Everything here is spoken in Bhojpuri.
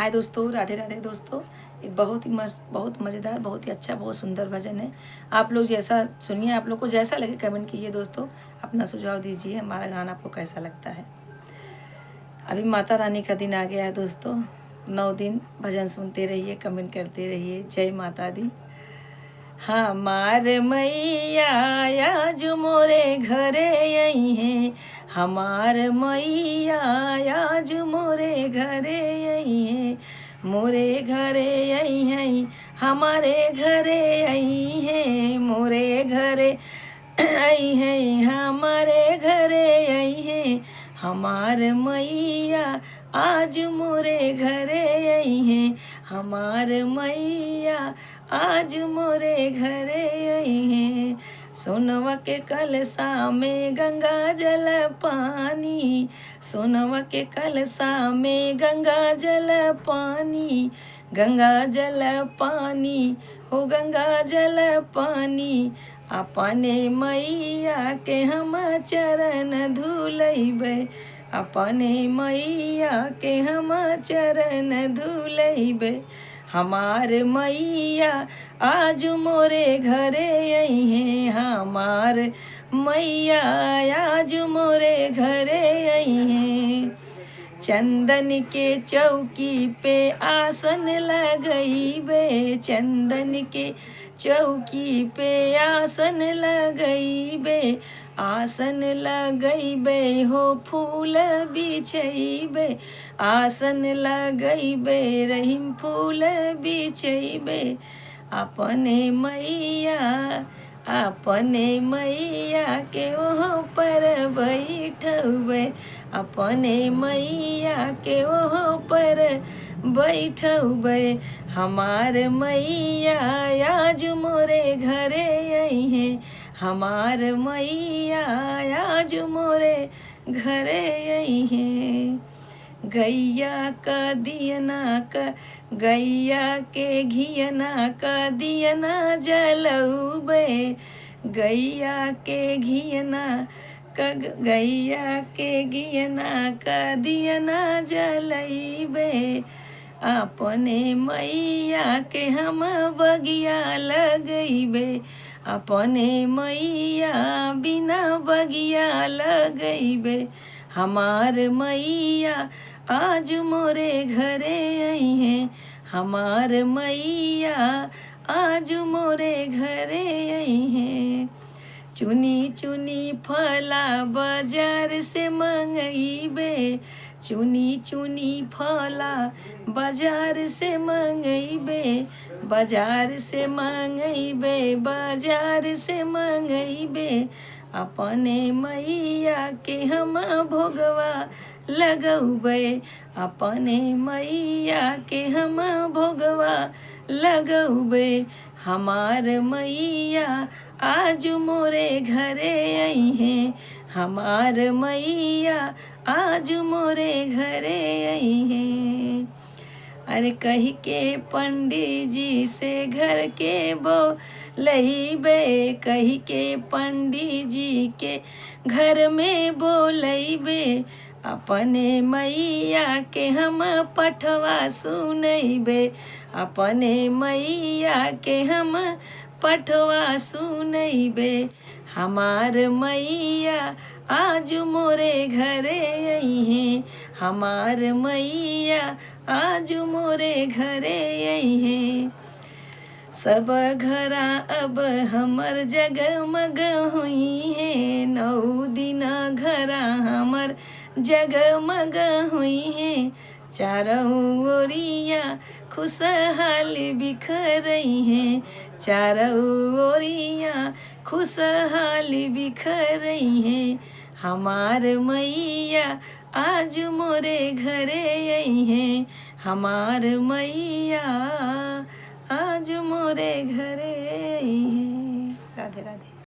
हाय दोस्तों, राधे राधे दोस्तों। एक बहुत ही मस्त, बहुत मज़ेदार, बहुत ही अच्छा, बहुत सुंदर भजन है। आप लोग जैसा सुनिए, आप लोग को जैसा लगे कमेंट कीजिए दोस्तों, अपना सुझाव दीजिए। हमारा गाना आपको कैसा लगता है। अभी माता रानी का दिन आ गया है दोस्तों। 9 दिन भजन सुनते रहिए, कमेंट करते रहिए। जय माता दी। हमार मैया आज मोरे घरे आई है, हमार मैया आज मोरे घरे आई है, मोरे घरे आई है, हमारे घरे आई है, मोरे घरे आई है, हमारे घरे आई है, हमार मैया आज मोरे घरे आई है, हमार मैया आज मोरे घरे आई है। सोनवा के कलशा में गंगा जल पानी, सोनवा के कलशा में गंगा जल पानी, गंगा जल पानी हो गंगा जल पानी। अपने मैया के हम चरण धुलैबे, अपने मैया के हम चरण धुलैबे, हमार मैया आज मोरे घरे आई है, हमार मैया आज मोरे घरे आई है। चंदन के चौकी पे आसन लगैबे, चंदन के चौकी पे आसन लगैबे, आसन लगैबे हो फूल बिछैबे, आसन लगैबे रहीम फूल बिछैबे। अपने मैया, अपने मैया के ओह पर बैठबे, अपने मैया के ओह पर बैठबे, हमार मैया आज मोरे घरे आई है, हमार मैया आज मोरे घरे आई है। गैया का दियना का, गैया के घियना का दियना जलौबे, गैया के घियना का, गैया के घियना का दियना जलैबे। अपने मैया के हम बगिया लगैबे, अपने मैया बिना बगिया लगैबे, हमार मैया आज मोरे घरे आई है, हमार मैया आज मोरे घरे आई है। चुनी चुनी फला बाजार से मंगैबे, चुनी चुनी फला बाजार से मंगैबे, बाजार से मंगैबे, बाजार से मंगैबे। अपने मैया के हम भोगवा लगौबे, अपने मैया के हम भोगवा लगौबे, हमार मैया आज मोरे घरे आई है, हमार मैया आज मोरे घरे आई है। अरे कही के पंडित जी से घर के बोलैबे, कही के पंडित जी के घर में बोलैबे, अपने मैया के हम पठवा सुनैबे, अपने मैया के हम पठवा सुनैबे, हमार मैया आज मोरे घरे आई है, हमार मैया आज मोरे घरे आई है। सब घरा अब हमर जगमग हुई है, 9 दिन घरा हमर जगमग हुई है, चारों ओरिया खुशहाल बिखरई है, चारों ओरिया खुशहाल बिखरई है, हमार मैया आज मोरे घरे आई है, हमार मैया आज मोरे घरे आई है। राधे राधे।